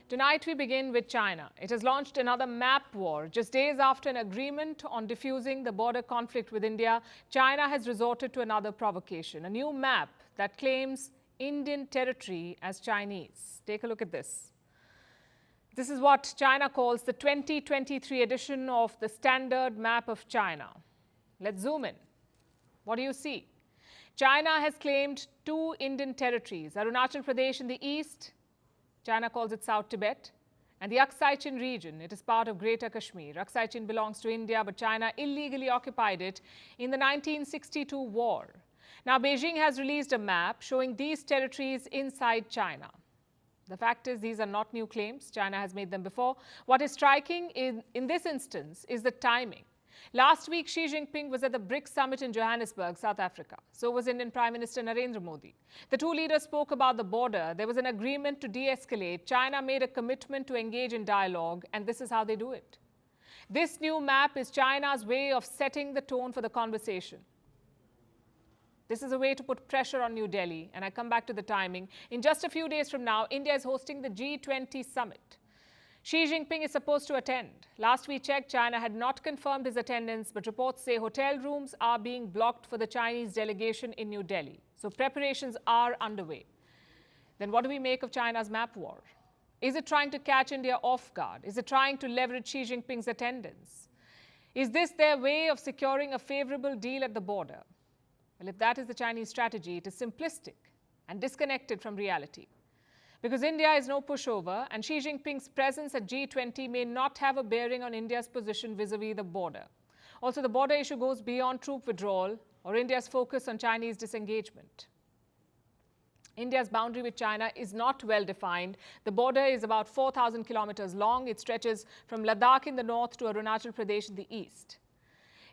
Tonight we begin with China. It has launched another map war. Just days after an agreement on diffusing the border conflict with India, China has resorted to another provocation, a new map that claims Indian territory as Chinese. Take a look at this. This is what China calls the 2023 edition of the Standard Map of China. Let's zoom in. What do you see? China has claimed two Indian territories, Arunachal Pradesh in the east, China calls it South Tibet, and the Aksai Chin region. It is part of Greater Kashmir. Aksai Chin belongs to India, but China illegally occupied it in the 1962 war. Now, Beijing has released a map showing these territories inside China. The fact is, these are not new claims. China has made them before. What is striking in this instance is the timing. Last week, Xi Jinping was at the BRICS Summit in Johannesburg, South Africa. So was Indian Prime Minister Narendra Modi. The two leaders spoke about the border. There was an agreement to de-escalate. China made a commitment to engage in dialogue, and this is how they do it. This new map is China's way of setting the tone for the conversation. This is a way to put pressure on New Delhi, and I come back to the timing. In just a few days from now, India is hosting the G20 Summit. Xi Jinping is supposed to attend. Last we checked, China had not confirmed his attendance, but reports say hotel rooms are being blocked for the Chinese delegation in New Delhi. So preparations are underway. Then what do we make of China's map war? Is it trying to catch India off guard? Is it trying to leverage Xi Jinping's attendance? Is this their way of securing a favorable deal at the border? Well, if that is the Chinese strategy, it is simplistic and disconnected from reality. Because India is no pushover, and Xi Jinping's presence at G20 may not have a bearing on India's position vis-a-vis the border. Also, the border issue goes beyond troop withdrawal or India's focus on Chinese disengagement. India's boundary with China is not well defined. The border is about 4,000 kilometers long. It stretches from Ladakh in the north to Arunachal Pradesh in the east.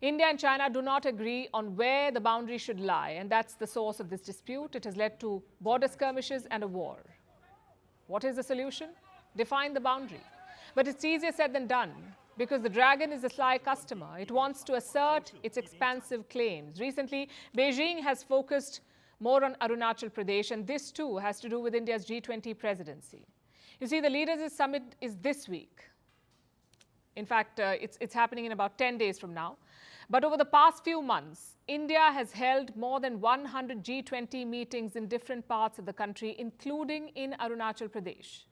India and China do not agree on where the boundary should lie, and that's the source of this dispute. It has led to border skirmishes and a war. What is the solution? Define the boundary. But it's easier said than done, because the dragon is a sly customer. It wants to assert its expansive claims. Recently, Beijing has focused more on Arunachal Pradesh, and this too has to do with India's G20 presidency. You see, the Leaders' Summit is this week. In fact, it's happening in about 10 days from now. But over the past few months, India has held more than 100 G20 meetings in different parts of the country, including in Arunachal Pradesh.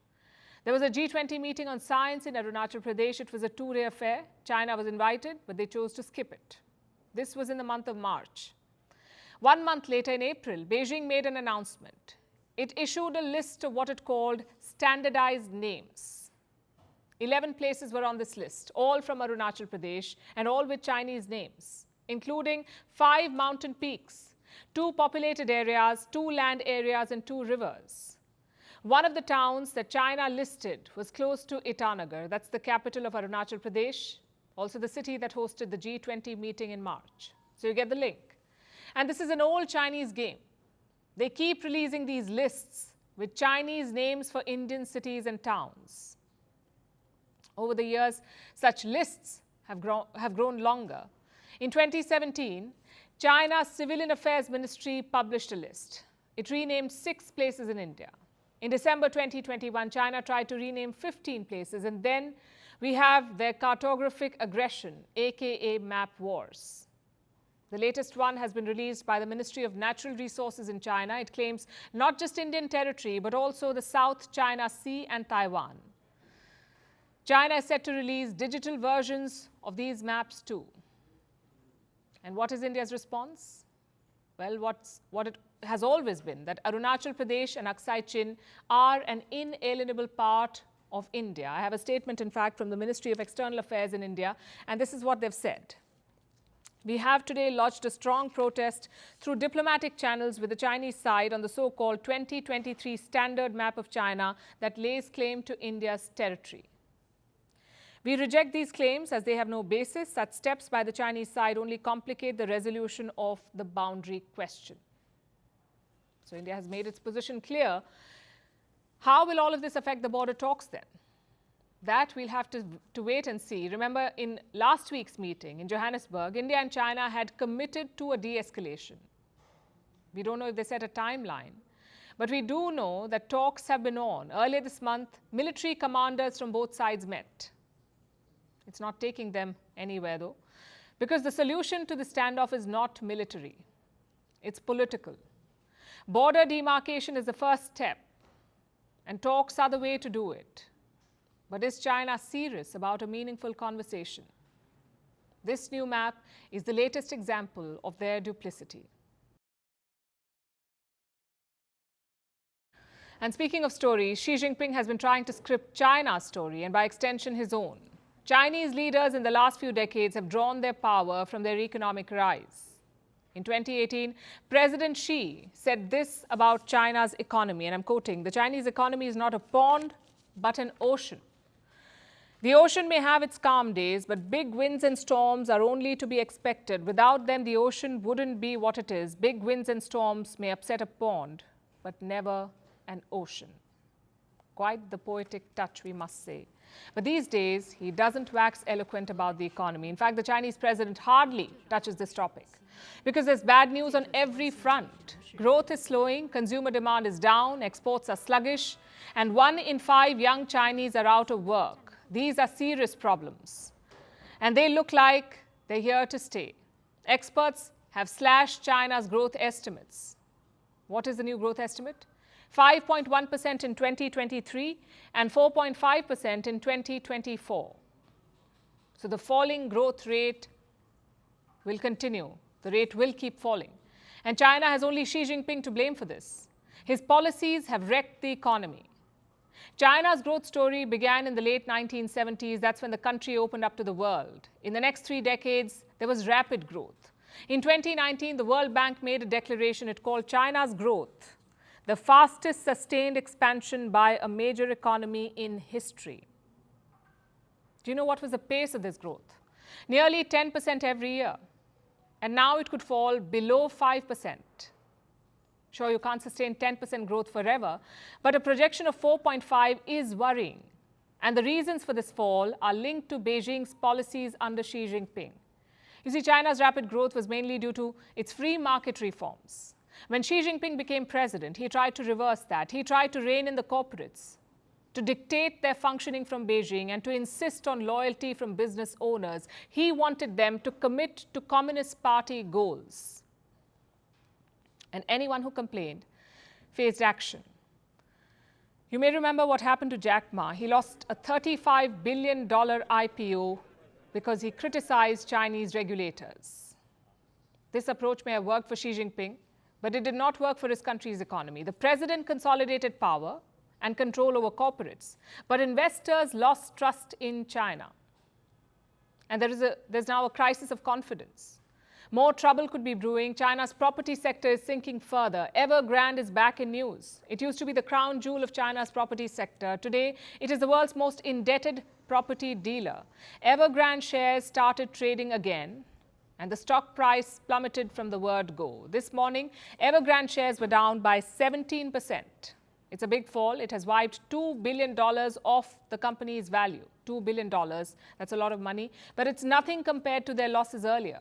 There was a G20 meeting on science in Arunachal Pradesh. It was a two-day affair. China was invited, but they chose to skip it. This was in the month of March. 1 month later, in April, Beijing made an announcement. It issued a list of what it called standardized names. 11 places were on this list, all from Arunachal Pradesh and all with Chinese names, including 5 mountain peaks, 2 populated areas, 2 land areas, and 2 rivers. One of the towns that China listed was close to Itanagar. That's the capital of Arunachal Pradesh, also the city that hosted the G20 meeting in March. So you get the link. And this is an old Chinese game. They keep releasing these lists with Chinese names for Indian cities and towns. Over the years, such lists have grown longer. In 2017, China's Civilian Affairs Ministry published a list. It renamed 6 places in India. In December 2021, China tried to rename 15 places, and then we have their cartographic aggression, aka map wars. The latest one has been released by the Ministry of Natural Resources in China. It claims not just Indian territory, but also the South China Sea and Taiwan. China is set to release digital versions of these maps too. And what is India's response? Well, what it has always been, that Arunachal Pradesh and Aksai Chin are an inalienable part of India. I have a statement, in fact, from the Ministry of External Affairs in India, and this is what they've said. We have today lodged a strong protest through diplomatic channels with the Chinese side on the so-called 2023 Standard Map of China that lays claim to India's territory. We reject these claims as they have no basis. Such steps by the Chinese side only complicate the resolution of the boundary question. So India has made its position clear. How will all of this affect the border talks then? That we'll have to wait and see. Remember, in last week's meeting in Johannesburg, India and China had committed to a de-escalation. We don't know if they set a timeline. But we do know that talks have been on. Earlier this month, military commanders from both sides met. It's not taking them anywhere though, because the solution to the standoff is not military, it's political. Border demarcation is the first step, and talks are the way to do it. But is China serious about a meaningful conversation? This new map is the latest example of their duplicity. And speaking of stories, Xi Jinping has been trying to script China's story and by extension his own. Chinese leaders in the last few decades have drawn their power from their economic rise. In 2018, President Xi said this about China's economy, and I'm quoting, "The Chinese economy is not a pond, but an ocean. The ocean may have its calm days, but big winds and storms are only to be expected. Without them, the ocean wouldn't be what it is. Big winds and storms may upset a pond, but never an ocean." Quite the poetic touch, we must say. But these days, he doesn't wax eloquent about the economy. In fact, the Chinese president hardly touches this topic because there's bad news on every front. Growth is slowing, consumer demand is down, exports are sluggish, and 1 in 5 young Chinese are out of work. These are serious problems, and they look like they're here to stay. Experts have slashed China's growth estimates. What is the new growth estimate? 5.1% in 2023 and 4.5% in 2024. So the falling growth rate will continue. The rate will keep falling. And China has only Xi Jinping to blame for this. His policies have wrecked the economy. China's growth story began in the late 1970s. That's when the country opened up to the world. In the next 3 decades, there was rapid growth. In 2019, the World Bank made a declaration it called China's growth the fastest sustained expansion by a major economy in history. Do you know what was the pace of this growth? Nearly 10% every year. And now it could fall below 5%. Sure, you can't sustain 10% growth forever, but a projection of 4.5 is worrying. And the reasons for this fall are linked to Beijing's policies under Xi Jinping. You see, China's rapid growth was mainly due to its free market reforms. When Xi Jinping became president, he tried to reverse that. He tried to rein in the corporates, to dictate their functioning from Beijing and to insist on loyalty from business owners. He wanted them to commit to Communist Party goals. And anyone who complained faced action. You may remember what happened to Jack Ma. He lost a $35 billion IPO because he criticized Chinese regulators. This approach may have worked for Xi Jinping, but it did not work for his country's economy. The president consolidated power and control over corporates, but investors lost trust in China. And there's now a crisis of confidence. More trouble could be brewing. China's property sector is sinking further. Evergrande is back in news. It used to be the crown jewel of China's property sector. Today, it is the world's most indebted property dealer. Evergrande shares started trading again, and the stock price plummeted from the word go. This morning, Evergrande shares were down by 17%. It's a big fall. It has wiped $2 billion off the company's value. $2 billion, that's a lot of money, but it's nothing compared to their losses earlier.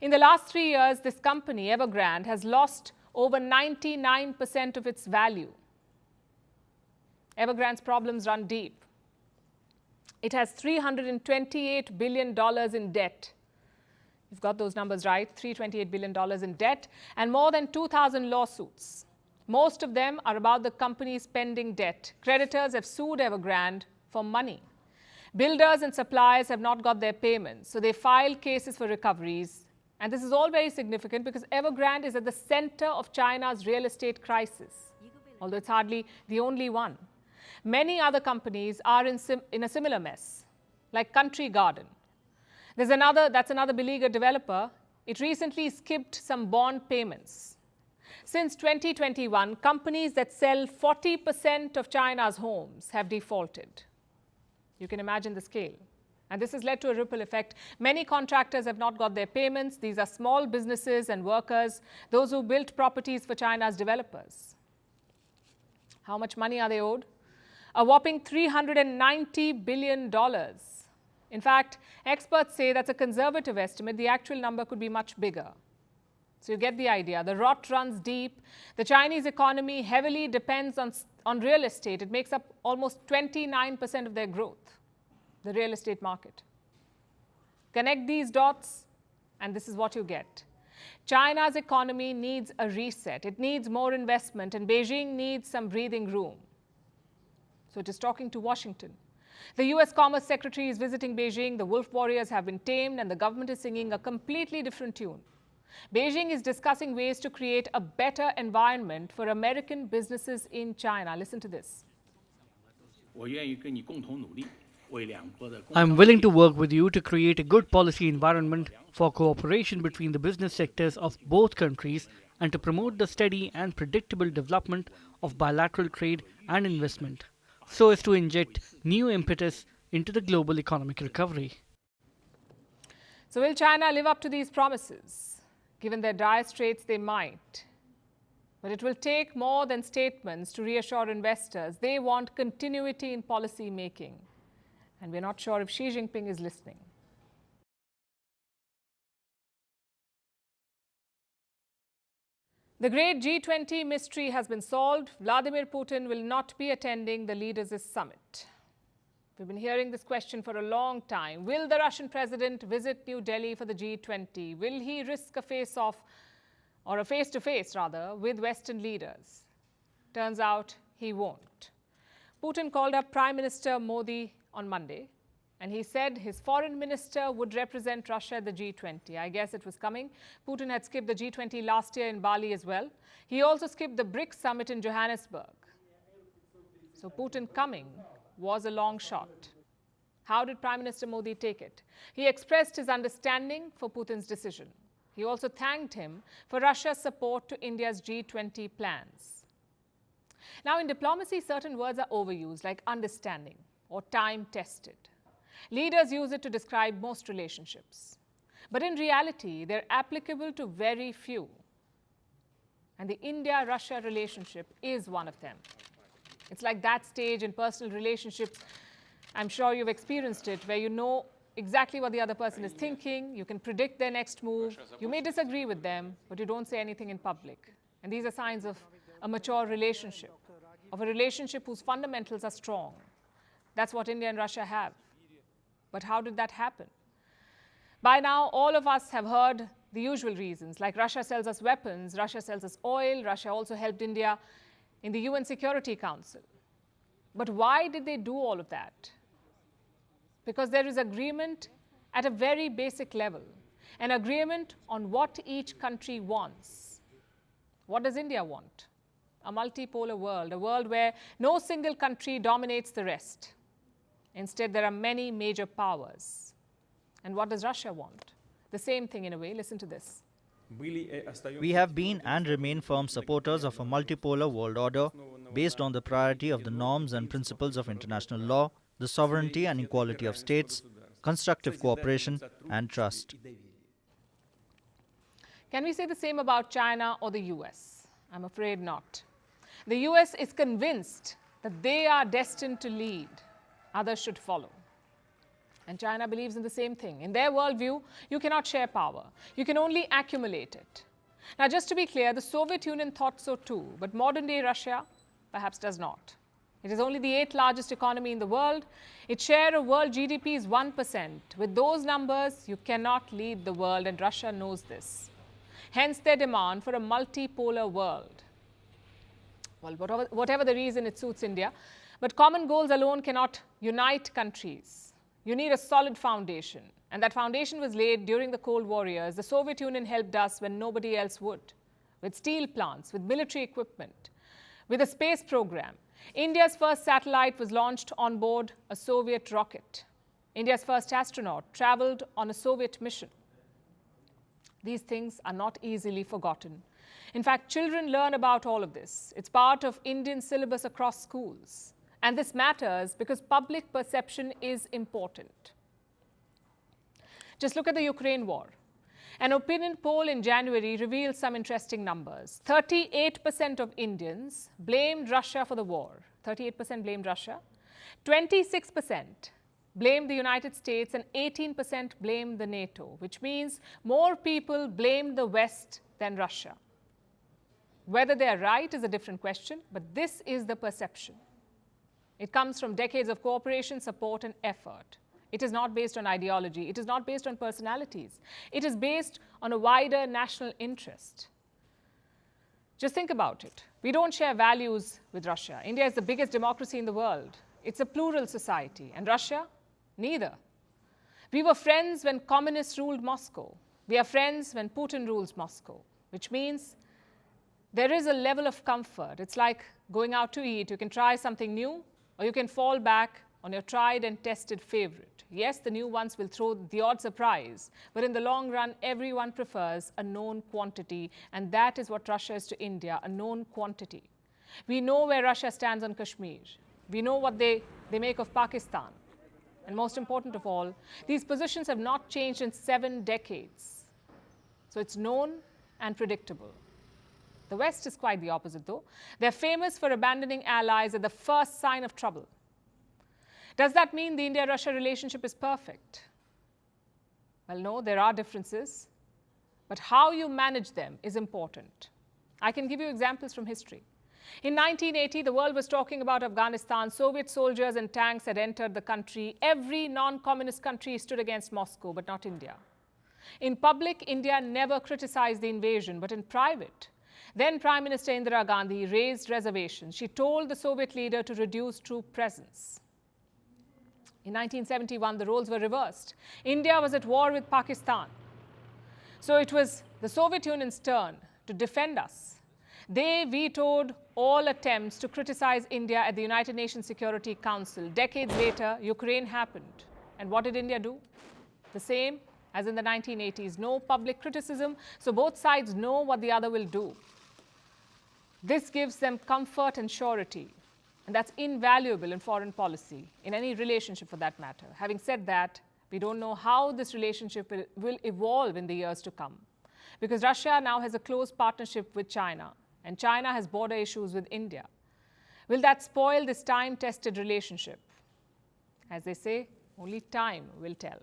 In the last 3 years, this company, Evergrande, has lost over 99% of its value. Evergrande's problems run deep. It has $328 billion in debt. You've got those numbers right, $328 billion in debt and more than 2,000 lawsuits. Most of them are about the company's pending debt. Creditors have sued Evergrande for money. Builders and suppliers have not got their payments, so they filed cases for recoveries. And this is all very significant because Evergrande is at the center of China's real estate crisis, although it's hardly the only one. Many other companies are in a similar mess, like Country Garden. That's another beleaguered developer. It recently skipped some bond payments. Since 2021, companies that sell 40% of China's homes have defaulted. You can imagine the scale. And this has led to a ripple effect. Many contractors have not got their payments. These are small businesses and workers, those who built properties for China's developers. How much money are they owed? A whopping $390 billion. In fact, experts say that's a conservative estimate. The actual number could be much bigger. So you get the idea. The rot runs deep. The Chinese economy heavily depends on real estate. It makes up almost 29% of their growth, the real estate market. Connect these dots, and this is what you get. China's economy needs a reset. It needs more investment, and Beijing needs some breathing room. So it is talking to Washington. The US Commerce Secretary is visiting Beijing. The wolf warriors have been tamed, and the government is singing a completely different tune. Beijing is discussing ways to create a better environment for American businesses in China. Listen to this. I'm willing to work with you to create a good policy environment for cooperation between the business sectors of both countries and to promote the steady and predictable development of bilateral trade and investment, so as to inject new impetus into the global economic recovery. So will China live up to these promises? Given their dire straits, they might. But it will take more than statements to reassure investors. They want continuity in policy making. And we're not sure if Xi Jinping is listening. The great G20 mystery has been solved. Vladimir Putin will not be attending the leaders' summit. We've been hearing this question for a long time. Will the Russian president visit New Delhi for the G20? Will he risk a face-off, or a face-to-face rather, with Western leaders? Turns out he won't. Putin called up Prime Minister Modi on Monday, and he said his foreign minister would represent Russia at the G20. I guess it was coming. Putin had skipped the G20 last year in Bali as well. He also skipped the BRICS summit in Johannesburg. So Putin coming was a long shot. How did Prime Minister Modi take it? He expressed his understanding for Putin's decision. He also thanked him for Russia's support to India's G20 plans. Now, in diplomacy, certain words are overused, like understanding or time-tested. Leaders use it to describe most relationships. But in reality, they're applicable to very few. And the India-Russia relationship is one of them. It's like that stage in personal relationships, I'm sure you've experienced it, where you know exactly what the other person is thinking, you can predict their next move, you may disagree with them, but you don't say anything in public. And these are signs of a mature relationship, of a relationship whose fundamentals are strong. That's what India and Russia have. But how did that happen? By now, all of us have heard the usual reasons, like Russia sells us weapons, Russia sells us oil, Russia also helped India in the UN Security Council. But why did they do all of that? Because there is agreement at a very basic level, an agreement on what each country wants. What does India want? A multipolar world, a world where no single country dominates the rest. Instead, there are many major powers. And what does Russia want? The same thing in a way. Listen to this. We have been and remain firm supporters of a multipolar world order based on the priority of the norms and principles of international law, the sovereignty and equality of states, constructive cooperation and trust. Can we say the same about China or the US? I'm afraid not. The US is convinced that they are destined to lead. Others should follow. And China believes in the same thing. In their worldview, you cannot share power. You can only accumulate it. Now, just to be clear, the Soviet Union thought so too, but modern-day Russia perhaps does not. It is only the 8th largest economy in the world. Its share of world GDP is 1%. With those numbers, you cannot lead the world, and Russia knows this. Hence their demand for a multipolar world. Well, whatever the reason, it suits India. But common goals alone cannot unite countries. You need a solid foundation. And that foundation was laid during the Cold War years. The Soviet Union helped us when nobody else would. With steel plants, with military equipment, with a space program. India's first satellite was launched on board a Soviet rocket. India's first astronaut traveled on a Soviet mission. These things are not easily forgotten. In fact, children learn about all of this. It's part of Indian syllabus across schools. And this matters because public perception is important. Just look at the Ukraine war. An opinion poll in January revealed some interesting numbers. 38% of Indians blamed Russia for the war. 38% blamed Russia. 26% blame the United States and 18% blame the NATO, which means more people blame the West than Russia. Whether they are right is a different question, but this is the perception. It comes from decades of cooperation, support, and effort. It is not based on ideology. It is not based on personalities. It is based on a wider national interest. Just think about it. We don't share values with Russia. India is the biggest democracy in the world. It's a plural society. And Russia? Neither. We were friends when communists ruled Moscow. We are friends when Putin rules Moscow, which means there is a level of comfort. It's like going out to eat. You can try something new, or you can fall back on your tried and tested favorite. Yes, the new ones will throw the odd surprise, but in the long run, everyone prefers a known quantity, and that is what Russia is to India, a known quantity. We know where Russia stands on Kashmir. We know what they make of Pakistan. And most important of all, these positions have not changed in 7 decades. So it's known and predictable. The West is quite the opposite, though. They're famous for abandoning allies at the first sign of trouble. Does that mean the India-Russia relationship is perfect? Well, no, there are differences, but how you manage them is important. I can give you examples from history. In 1980, the world was talking about Afghanistan. Soviet soldiers and tanks had entered the country. Every non-communist country stood against Moscow, but not India. In public, India never criticized the invasion, but in private, then Prime Minister Indira Gandhi raised reservations. She told the Soviet leader to reduce troop presence. In 1971, the roles were reversed. India was at war with Pakistan. So it was the Soviet Union's turn to defend us. They vetoed all attempts to criticize India at the United Nations Security Council. Decades later, Ukraine happened. And what did India do? The same as in the 1980s. No public criticism, so both sides know what the other will do. This gives them comfort and surety. And that's invaluable in foreign policy, in any relationship for that matter. Having said that, we don't know how this relationship will evolve in the years to come. Because Russia now has a close partnership with China, and China has border issues with India. Will that spoil this time-tested relationship? As they say, only time will tell.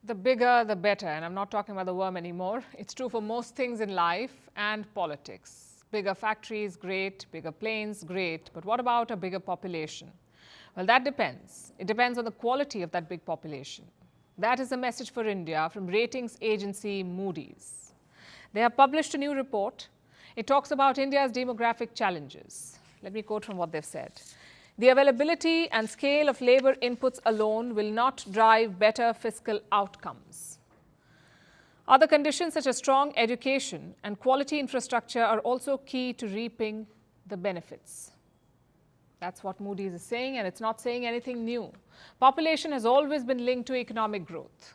The bigger, the better. And I'm not talking about the worm anymore. It's true for most things in life and politics. Bigger factories, great. Bigger planes, great. But what about a bigger population? Well, that depends. It depends on the quality of that big population. That is a message for India from ratings agency Moody's. They have published a new report. It talks about India's demographic challenges. Let me quote from what they've said. The availability and scale of labor inputs alone will not drive better fiscal outcomes. Other conditions such as strong education and quality infrastructure are also key to reaping the benefits. That's what Moody's is saying, and it's not saying anything new. Population has always been linked to economic growth.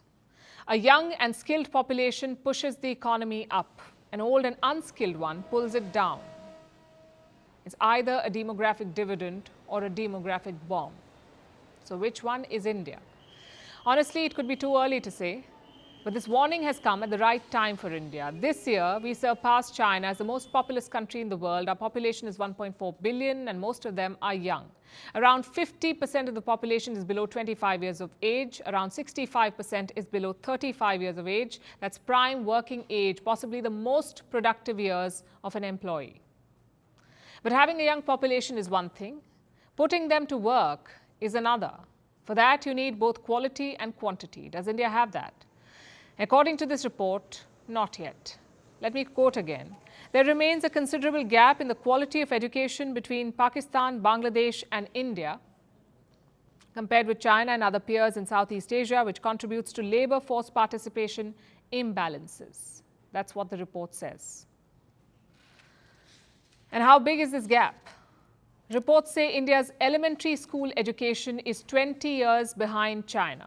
A young and skilled population pushes the economy up. An old and unskilled one pulls it down. It's either a demographic dividend or a demographic bomb. So which one is India? Honestly, it could be too early to say, but this warning has come at the right time for India. This year, we surpassed China as the most populous country in the world. Our population is 1.4 billion, and most of them are young. Around 50% of the population is below 25 years of age. Around 65% is below 35 years of age. That's prime working age, possibly the most productive years of an employee. But having a young population is one thing. Putting them to work is another. For that, you need both quality and quantity. Does India have that? According to this report, not yet. Let me quote again. There remains a considerable gap in the quality of education between Pakistan, Bangladesh, and India, compared with China and other peers in Southeast Asia, which contributes to labor force participation imbalances. That's what the report says. And how big is this gap? Reports say India's elementary school education is 20 years behind China.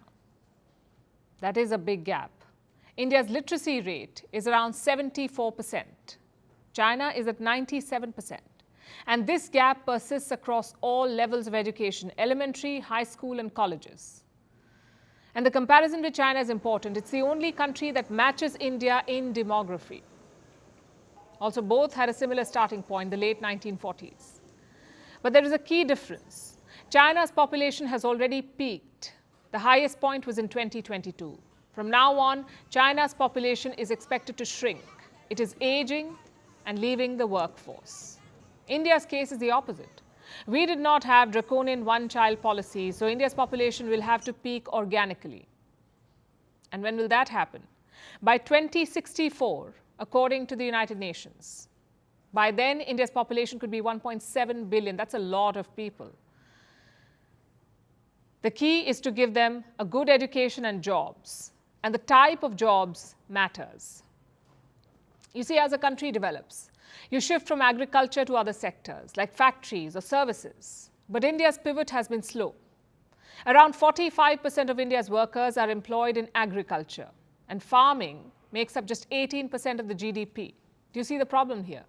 That is a big gap. India's literacy rate is around 74%. China is at 97%. And this gap persists across all levels of education, elementary, high school, and colleges. And the comparison with China is important. It's the only country that matches India in demography. Also, both had a similar starting point, the late 1940s. But there is a key difference. China's population has already peaked. The highest point was in 2022. From now on, China's population is expected to shrink. It is aging and leaving the workforce. India's case is the opposite. We did not have draconian one-child policy, so India's population will have to peak organically. And when will that happen? By 2064, according to the United Nations. By then, India's population could be 1.7 billion. That's a lot of people. The key is to give them a good education and jobs. And the type of jobs matters. You see, as a country develops, you shift from agriculture to other sectors, like factories or services. But India's pivot has been slow. Around 45% of India's workers are employed in agriculture, and farming makes up just 18% of the GDP. Do you see the problem here?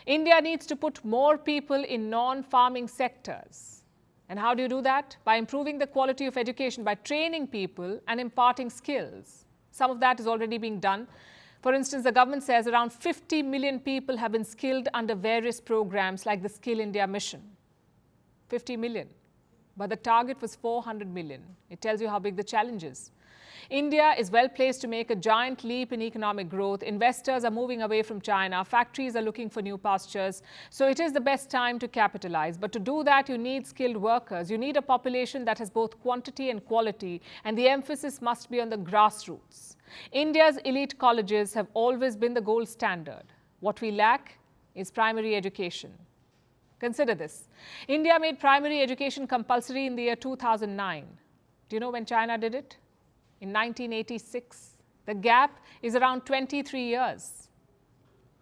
India needs to put more people in non-farming sectors. And how do you do that? By improving the quality of education, by training people and imparting skills. Some of that is already being done. For instance, the government says around 50 million people have been skilled under various programs like the Skill India Mission. 50 million. But the target was 400 million. It tells you how big the challenge is. India is well placed to make a giant leap in economic growth. Investors are moving away from China. Factories are looking for new pastures. So it is the best time to capitalize. But to do that, you need skilled workers. You need a population that has both quantity and quality. And the emphasis must be on the grassroots. India's elite colleges have always been the gold standard. What we lack is primary education. Consider this. India made primary education compulsory in the year 2009. Do you know when China did it? In 1986. The gap is around 23 years.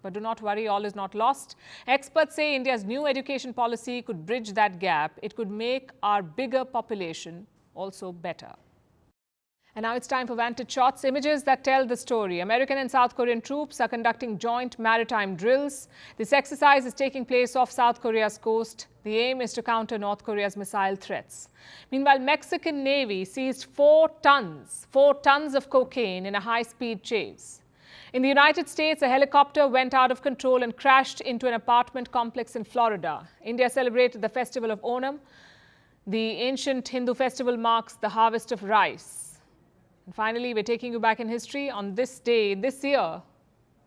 But do not worry, all is not lost. Experts say India's new education policy could bridge that gap. It could make our bigger population also better. And now it's time for Vantage Shots, images that tell the story. American and South Korean troops are conducting joint maritime drills. This exercise is taking place off South Korea's coast. The aim is to counter North Korea's missile threats. Meanwhile, Mexican Navy seized 4 tons of cocaine in a high-speed chase. In the United States, a helicopter went out of control and crashed into an apartment complex in Florida. India celebrated the festival of Onam. The ancient Hindu festival marks the harvest of rice. And finally, we're taking you back in history. On this day, this year,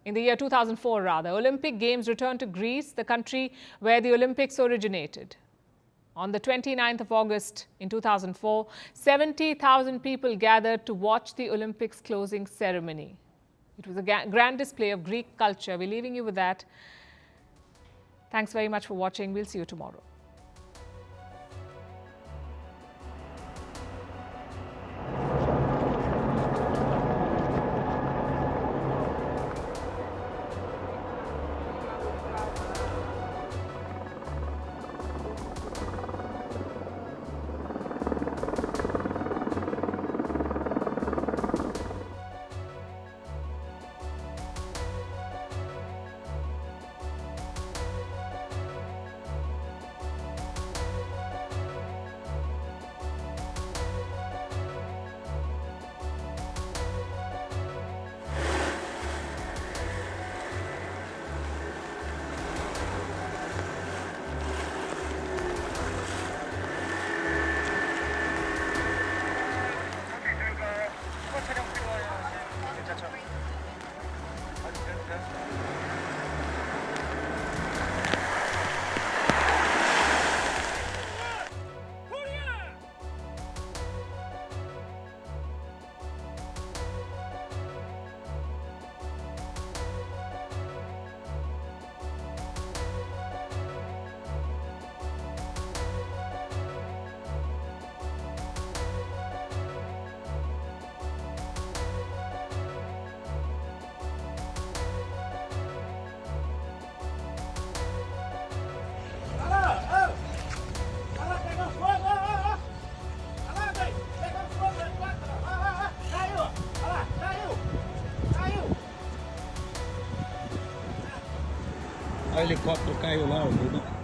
in the year 2004 rather, Olympic Games returned to Greece, the country where the Olympics originated. On the 29th of August in 2004, 70,000 people gathered to watch the Olympics closing ceremony. It was a grand display of Greek culture. We're leaving you with that. Thanks very much for watching. We'll see you tomorrow. O helicóptero caiu lá, viu?